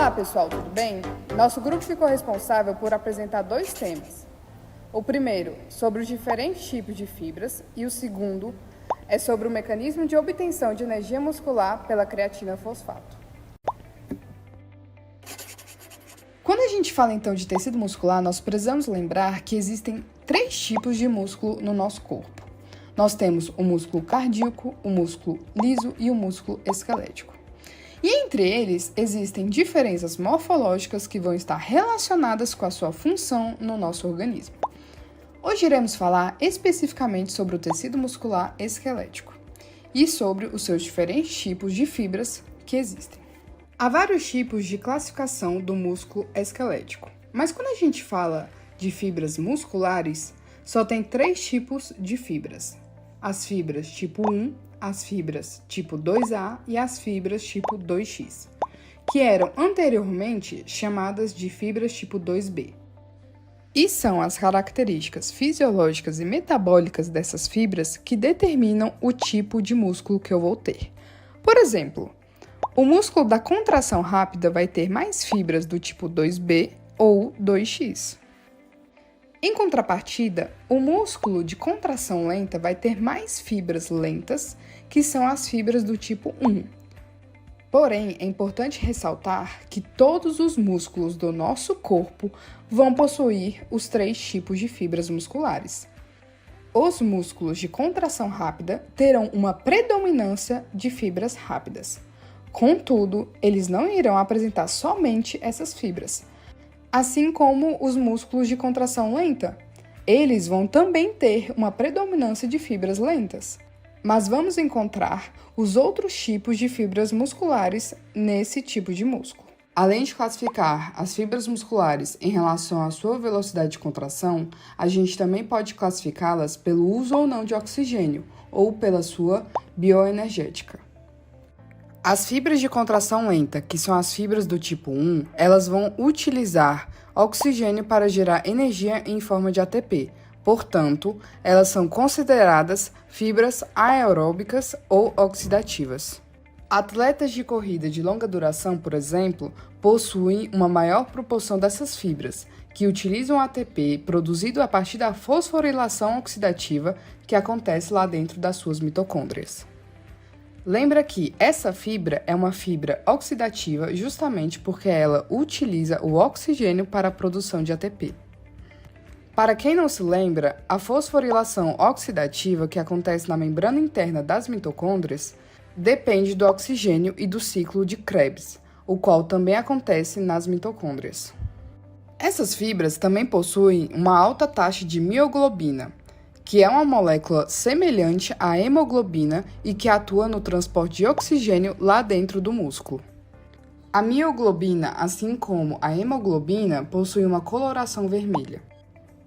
Olá pessoal, tudo bem? Nosso grupo ficou responsável por apresentar 2 temas. O primeiro, sobre os diferentes tipos de fibras, e o segundo é sobre o mecanismo de obtenção de energia muscular pela creatina fosfato. Quando a gente fala então de tecido muscular, nós precisamos lembrar que existem 3 tipos de músculo no nosso corpo. Nós temos o músculo cardíaco, o músculo liso e o músculo esquelético. E entre eles existem diferenças morfológicas que vão estar relacionadas com a sua função no nosso organismo. Hoje iremos falar especificamente sobre o tecido muscular esquelético e sobre os seus diferentes tipos de fibras que existem. Há vários tipos de classificação do músculo esquelético, mas quando a gente fala de fibras musculares, só tem 3 tipos de fibras: as fibras tipo 1, as fibras tipo 2A e as fibras tipo 2X, que eram anteriormente chamadas de fibras tipo 2B. E são as características fisiológicas e metabólicas dessas fibras que determinam o tipo de músculo que eu vou ter. Por exemplo, o músculo da contração rápida vai ter mais fibras do tipo 2B ou 2X. Em contrapartida, o músculo de contração lenta vai ter mais fibras lentas, que são as fibras do tipo 1. Porém, é importante ressaltar que todos os músculos do nosso corpo vão possuir os 3 tipos de fibras musculares. Os músculos de contração rápida terão uma predominância de fibras rápidas. Contudo, eles não irão apresentar somente essas fibras, assim como os músculos de contração lenta. Eles vão também ter uma predominância de fibras lentas. Mas vamos encontrar os outros tipos de fibras musculares nesse tipo de músculo. Além de classificar as fibras musculares em relação à sua velocidade de contração, a gente também pode classificá-las pelo uso ou não de oxigênio, ou pela sua bioenergética. As fibras de contração lenta, que são as fibras do tipo 1, elas vão utilizar oxigênio para gerar energia em forma de ATP. Portanto, elas são consideradas fibras aeróbicas ou oxidativas. Atletas de corrida de longa duração, por exemplo, possuem uma maior proporção dessas fibras, que utilizam ATP produzido a partir da fosforilação oxidativa que acontece lá dentro das suas mitocôndrias. Lembra que essa fibra é uma fibra oxidativa justamente porque ela utiliza o oxigênio para a produção de ATP. Para quem não se lembra, a fosforilação oxidativa que acontece na membrana interna das mitocôndrias depende do oxigênio e do ciclo de Krebs, o qual também acontece nas mitocôndrias. Essas fibras também possuem uma alta taxa de mioglobina, que é uma molécula semelhante à hemoglobina e que atua no transporte de oxigênio lá dentro do músculo. A mioglobina, assim como a hemoglobina, possui uma coloração vermelha.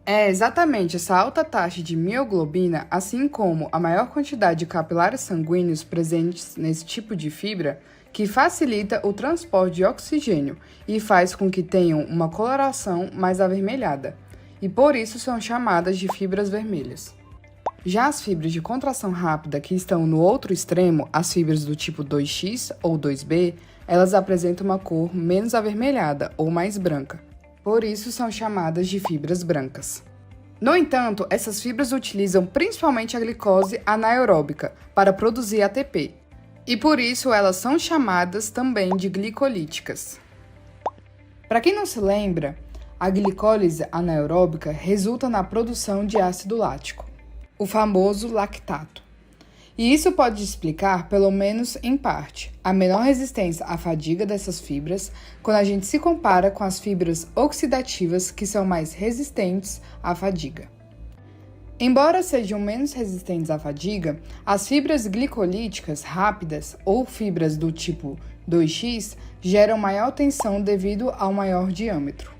É exatamente essa alta taxa de mioglobina, assim como a maior quantidade de capilares sanguíneos presentes nesse tipo de fibra, que facilita o transporte de oxigênio e faz com que tenham uma coloração mais avermelhada, e por isso são chamadas de fibras vermelhas. Já as fibras de contração rápida que estão no outro extremo, as fibras do tipo 2X ou 2B, elas apresentam uma cor menos avermelhada ou mais branca. Por isso são chamadas de fibras brancas. No entanto, essas fibras utilizam principalmente a glicose anaeróbica para produzir ATP, e por isso elas são chamadas também de glicolíticas. Para quem não se lembra, a glicólise anaeróbica resulta na produção de ácido lático, o famoso lactato. E isso pode explicar, pelo menos em parte, a menor resistência à fadiga dessas fibras quando a gente se compara com as fibras oxidativas que são mais resistentes à fadiga. Embora sejam menos resistentes à fadiga, as fibras glicolíticas rápidas ou fibras do tipo 2X geram maior tensão devido ao maior diâmetro.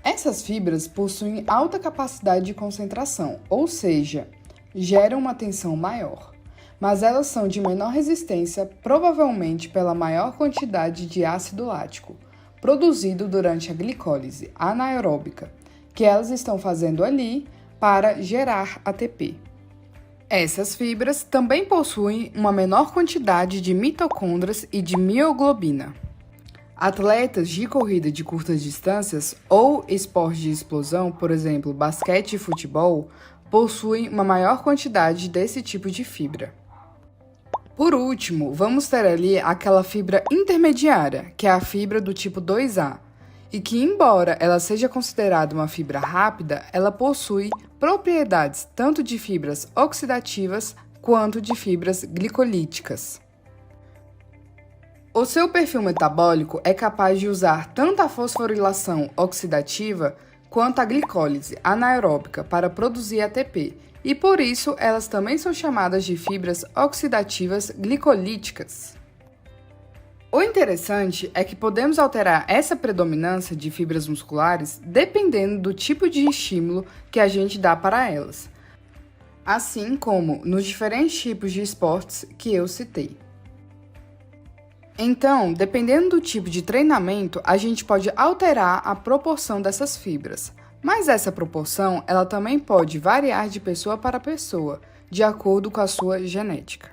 Essas fibras possuem alta capacidade de concentração, ou seja, geram uma tensão maior, mas elas são de menor resistência, provavelmente pela maior quantidade de ácido lático produzido durante a glicólise anaeróbica, que elas estão fazendo ali para gerar ATP. Essas fibras também possuem uma menor quantidade de mitocôndrias e de mioglobina. Atletas de corrida de curtas distâncias ou esportes de explosão, por exemplo, basquete e futebol, possuem uma maior quantidade desse tipo de fibra. Por último, vamos ter ali aquela fibra intermediária, que é a fibra do tipo 2A, e que, embora ela seja considerada uma fibra rápida, ela possui propriedades tanto de fibras oxidativas quanto de fibras glicolíticas. O seu perfil metabólico é capaz de usar tanto a fosforilação oxidativa quanto a glicólise anaeróbica para produzir ATP, e por isso elas também são chamadas de fibras oxidativas glicolíticas. O interessante é que podemos alterar essa predominância de fibras musculares dependendo do tipo de estímulo que a gente dá para elas, assim como nos diferentes tipos de esportes que eu citei. Então, dependendo do tipo de treinamento, a gente pode alterar a proporção dessas fibras, mas essa proporção ela também pode variar de pessoa para pessoa, de acordo com a sua genética.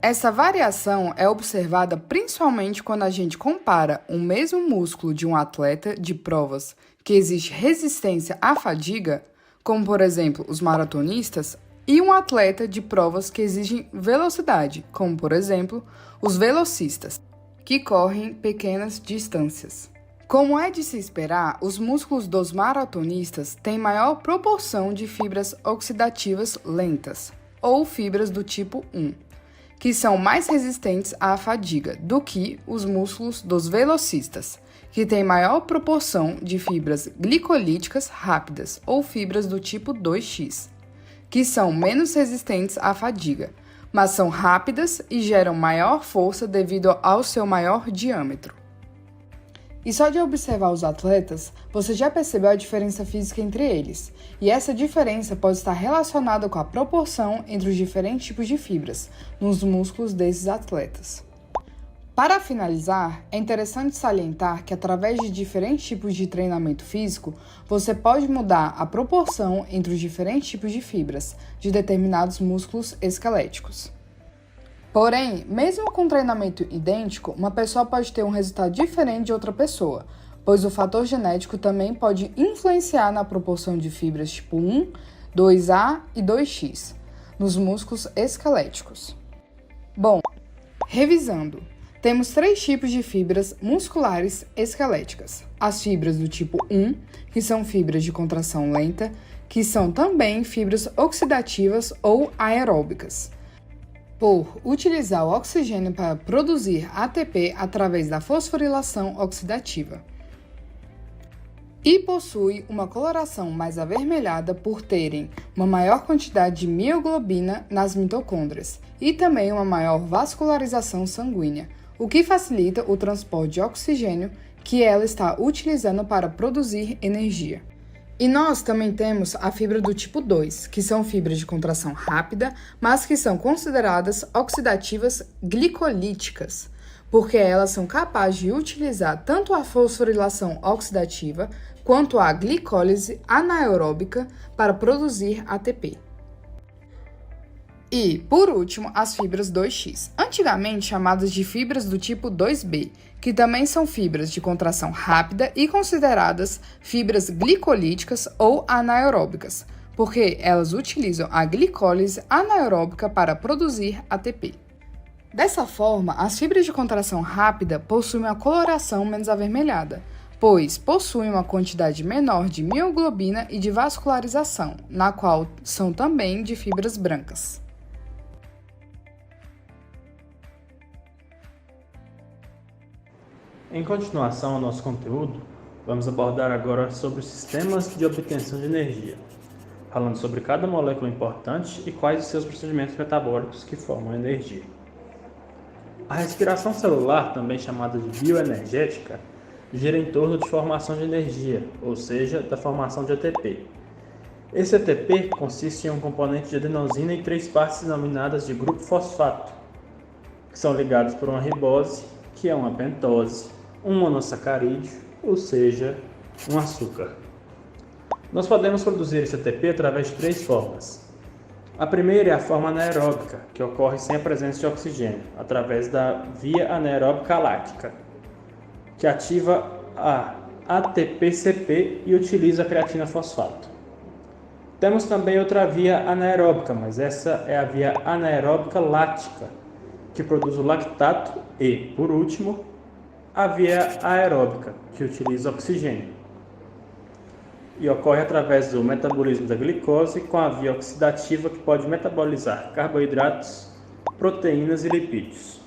Essa variação é observada principalmente quando a gente compara o mesmo músculo de um atleta de provas que existe resistência à fadiga, como por exemplo os maratonistas, e um atleta de provas que exigem velocidade, como por exemplo os velocistas, que correm pequenas distâncias. Como é de se esperar, os músculos dos maratonistas têm maior proporção de fibras oxidativas lentas, ou fibras do tipo 1, que são mais resistentes à fadiga do que os músculos dos velocistas, que têm maior proporção de fibras glicolíticas rápidas, ou fibras do tipo 2X, que são menos resistentes à fadiga, mas são rápidas e geram maior força devido ao seu maior diâmetro. E só de observar os atletas, você já percebeu a diferença física entre eles, e essa diferença pode estar relacionada com a proporção entre os diferentes tipos de fibras nos músculos desses atletas. Para finalizar, é interessante salientar que através de diferentes tipos de treinamento físico, você pode mudar a proporção entre os diferentes tipos de fibras de determinados músculos esqueléticos. Porém, mesmo com treinamento idêntico, uma pessoa pode ter um resultado diferente de outra pessoa, pois o fator genético também pode influenciar na proporção de fibras tipo 1, 2A e 2X nos músculos esqueléticos. Bom, revisando, temos 3 tipos de fibras musculares esqueléticas. As fibras do tipo 1, que são fibras de contração lenta, que são também fibras oxidativas ou aeróbicas, por utilizar o oxigênio para produzir ATP através da fosforilação oxidativa. E possui uma coloração mais avermelhada por terem uma maior quantidade de mioglobina nas mitocôndrias e também uma maior vascularização sanguínea, o que facilita o transporte de oxigênio que ela está utilizando para produzir energia. E nós também temos a fibra do tipo 2, que são fibras de contração rápida, mas que são consideradas oxidativas glicolíticas, porque elas são capazes de utilizar tanto a fosforilação oxidativa quanto a glicólise anaeróbica para produzir ATP. E, por último, as fibras 2X, antigamente chamadas de fibras do tipo 2B, que também são fibras de contração rápida e consideradas fibras glicolíticas ou anaeróbicas, porque elas utilizam a glicólise anaeróbica para produzir ATP. Dessa forma, as fibras de contração rápida possuem uma coloração menos avermelhada, pois possuem uma quantidade menor de mioglobina e de vascularização, na qual são também de fibras brancas. Em continuação ao nosso conteúdo, vamos abordar agora sobre os sistemas de obtenção de energia, falando sobre cada molécula importante e quais os seus procedimentos metabólicos que formam a energia. A respiração celular, também chamada de bioenergética, gira em torno de formação de energia, ou seja, da formação de ATP. Esse ATP consiste em um componente de adenosina e 3 partes denominadas de grupo fosfato, que são ligados por uma ribose, que é uma pentose, um monossacarídeo, ou seja, um açúcar. Nós podemos produzir esse ATP através de 3 formas. A primeira é a forma anaeróbica, que ocorre sem a presença de oxigênio, através da via anaeróbica láctica. que ativa a ATP-CP e utiliza a creatina fosfato. Temos também outra via anaeróbica, mas essa é a via anaeróbica láctica, que produz o lactato e, por último, a via aeróbica, que utiliza oxigênio. E ocorre através do metabolismo da glicose com a via oxidativa, que pode metabolizar carboidratos, proteínas e lipídios.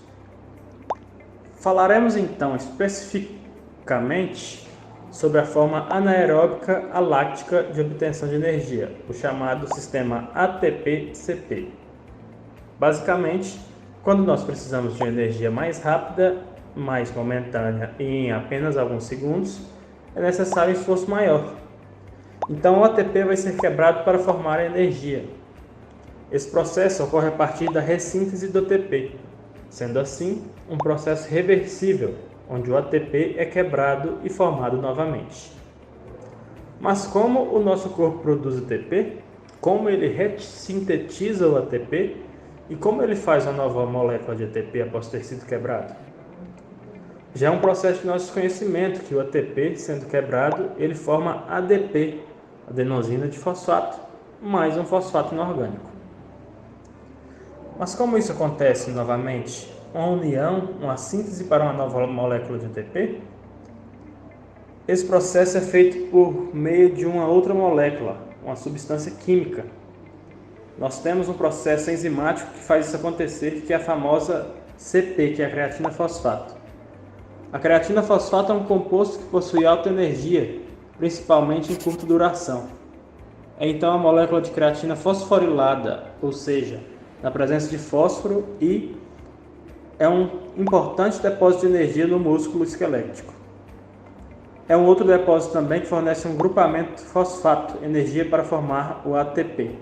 Falaremos então especificamente sobre a forma anaeróbica aláctica de obtenção de energia, o chamado sistema ATP-CP. Basicamente, quando nós precisamos de energia mais rápida, mais momentânea e em apenas alguns segundos, é necessário um esforço maior. Então o ATP vai ser quebrado para formar a energia. Esse processo ocorre a partir da ressíntese do ATP, sendo assim um processo reversível, onde o ATP é quebrado e formado novamente. Mas como o nosso corpo produz ATP, como ele ressintetiza o ATP e como ele faz uma nova molécula de ATP após ter sido quebrado? Já é um processo de nosso conhecimento que o ATP, sendo quebrado, ele forma ADP, adenosina de fosfato, mais um fosfato inorgânico. Mas como isso acontece novamente? Uma união, uma síntese para uma nova molécula de ATP? Esse processo é feito por meio de uma outra molécula, uma substância química. Nós temos um processo enzimático que faz isso acontecer, que é a famosa CP, que é a creatina fosfato. A creatina fosfato é um composto que possui alta energia, principalmente em curta duração. É então a molécula de creatina fosforilada, ou seja, na presença de fósforo, e é um importante depósito de energia no músculo esquelético. É um outro depósito também que fornece um grupamento fosfato, energia para formar o ATP.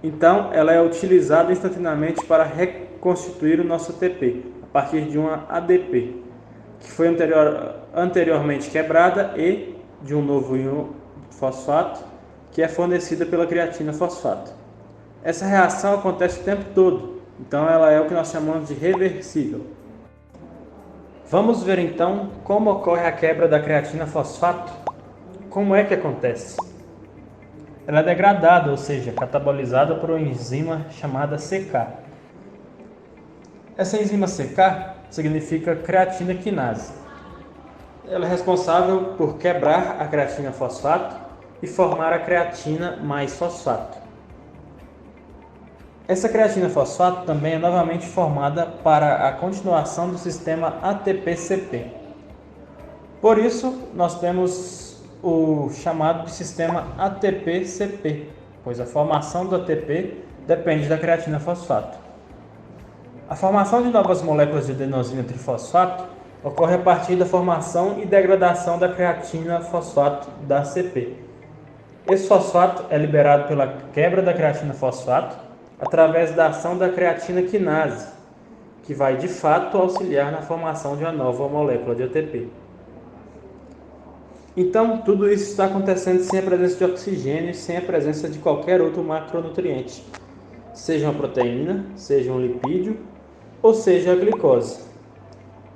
Então, ela é utilizada instantaneamente para reconstituir o nosso ATP, a partir de uma ADP, que foi anteriormente quebrada, e de um novo íon fosfato, que é fornecida pela creatina fosfato. Essa reação acontece o tempo todo, então ela é o que nós chamamos de reversível. Vamos ver então como ocorre a quebra da creatina fosfato. Como é que acontece? Ela é degradada, ou seja, catabolizada por uma enzima chamada CK. Essa enzima CK significa creatina quinase. Ela é responsável por quebrar a creatina fosfato e formar a creatina mais fosfato. Essa creatina fosfato também é novamente formada para a continuação do sistema ATP-CP. Por isso, nós temos o chamado de sistema ATP-CP, pois a formação do ATP depende da creatina fosfato. A formação de novas moléculas de adenosina trifosfato ocorre a partir da formação e degradação da creatina fosfato da CP. Esse fosfato é liberado pela quebra da creatina fosfato através da ação da creatina quinase, que vai de fato auxiliar na formação de uma nova molécula de ATP. Então, tudo isso está acontecendo sem a presença de oxigênio e sem a presença de qualquer outro macronutriente, seja uma proteína, seja um lipídio ou seja a glicose.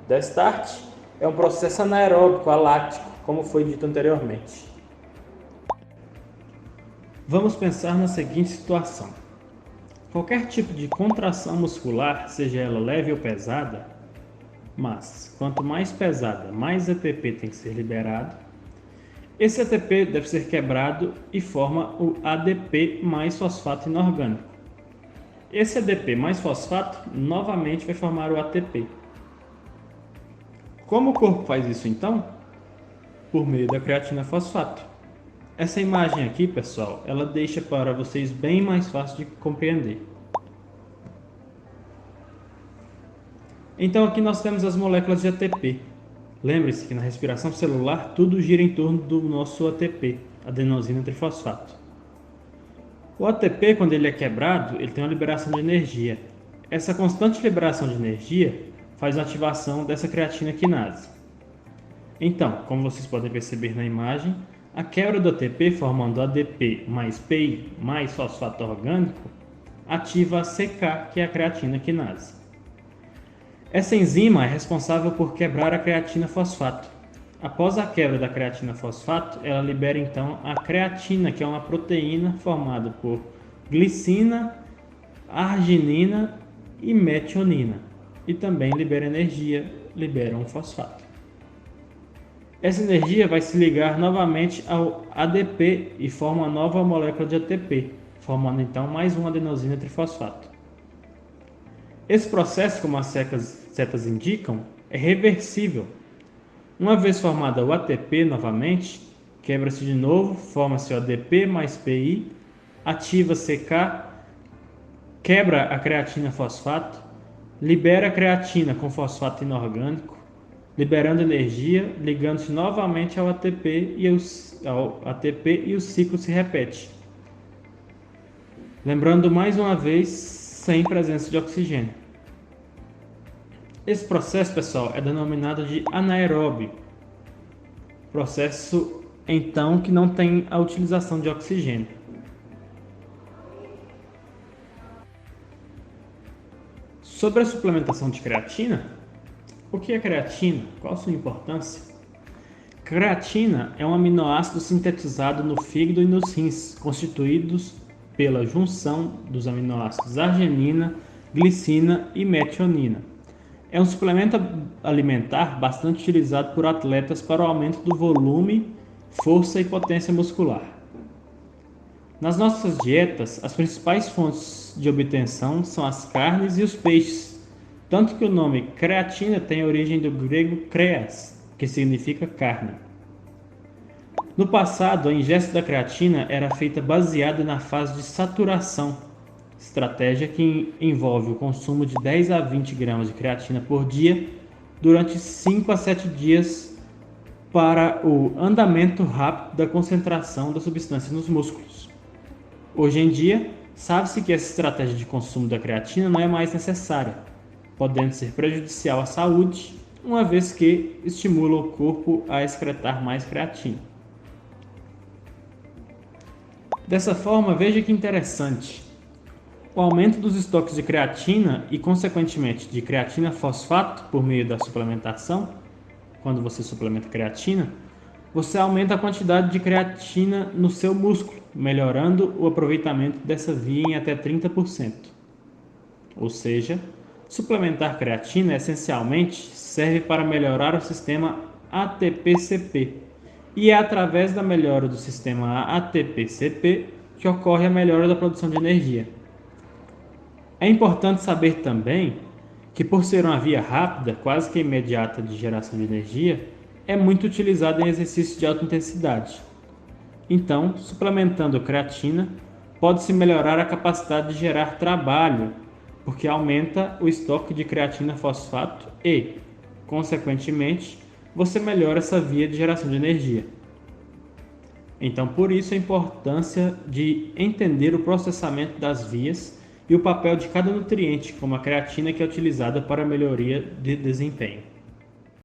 Destart é um processo anaeróbico aláctico, como foi dito anteriormente. Vamos pensar na seguinte situação. Qualquer tipo de contração muscular, seja ela leve ou pesada, mas quanto mais pesada, mais ATP tem que ser liberado. Esse ATP deve ser quebrado e forma o ADP mais fosfato inorgânico. Esse ADP mais fosfato novamente vai formar o ATP. Como o corpo faz isso então? Por meio da creatina fosfato. Essa imagem aqui, pessoal, ela deixa para vocês bem mais fácil de compreender. Então aqui nós temos as moléculas de ATP. Lembre-se que na respiração celular tudo gira em torno do nosso ATP, adenosina trifosfato. O ATP, quando ele é quebrado, ele tem uma liberação de energia. Essa constante liberação de energia faz a ativação dessa creatina quinase. Então, como vocês podem perceber na imagem, a quebra do ATP formando ADP mais PI mais fosfato orgânico ativa a CK, que é a creatina quinase. Essa enzima é responsável por quebrar a creatina fosfato. Após a quebra da creatina fosfato, ela libera então a creatina, que é uma proteína formada por glicina, arginina e metionina. E também libera energia, libera um fosfato. Essa energia vai se ligar novamente ao ADP e forma uma nova molécula de ATP, formando então mais um adenosina trifosfato. Esse processo, como as setas indicam, é reversível. Uma vez formada o ATP novamente, quebra-se de novo, forma-se o ADP mais PI, ativa CK, quebra a creatina fosfato, libera a creatina com fosfato inorgânico, liberando energia, ligando-se novamente ao ATP e o ciclo se repete. Lembrando mais uma vez, sem presença de oxigênio. Esse processo, pessoal, é denominado de anaeróbio. Processo, então, que não tem a utilização de oxigênio. Sobre a suplementação de creatina, o que é creatina? Qual a sua importância? Creatina é um aminoácido sintetizado no fígado e nos rins, constituídos pela junção dos aminoácidos arginina, glicina e metionina. É um suplemento alimentar bastante utilizado por atletas para o aumento do volume, força e potência muscular. Nas nossas dietas, as principais fontes de obtenção são as carnes e os peixes, tanto que o nome creatina tem origem do grego kreas, que significa carne. No passado, a ingesta da creatina era feita baseada na fase de saturação, estratégia que envolve o consumo de 10 a 20 gramas de creatina por dia durante 5 a 7 dias para o andamento rápido da concentração da substância nos músculos. Hoje em dia, sabe-se que essa estratégia de consumo da creatina não é mais necessária, podendo ser prejudicial à saúde, uma vez que estimula o corpo a excretar mais creatina. Dessa forma, veja que interessante. O aumento dos estoques de creatina e, consequentemente, de creatina fosfato por meio da suplementação, quando você suplementa creatina, você aumenta a quantidade de creatina no seu músculo, melhorando o aproveitamento dessa via em até 30%. Ou seja, suplementar creatina essencialmente serve para melhorar o sistema ATP-CP, e é através da melhora do sistema ATP-CP que ocorre a melhora da produção de energia. É importante saber também que, por ser uma via rápida, quase que imediata de geração de energia, é muito utilizada em exercícios de alta intensidade. Então, suplementando creatina, pode-se melhorar a capacidade de gerar trabalho, porque aumenta o estoque de creatina fosfato e, consequentemente, você melhora essa via de geração de energia. Então, por isso a importância de entender o processamento das vias e o papel de cada nutriente, como a creatina, que é utilizada para a melhoria de desempenho.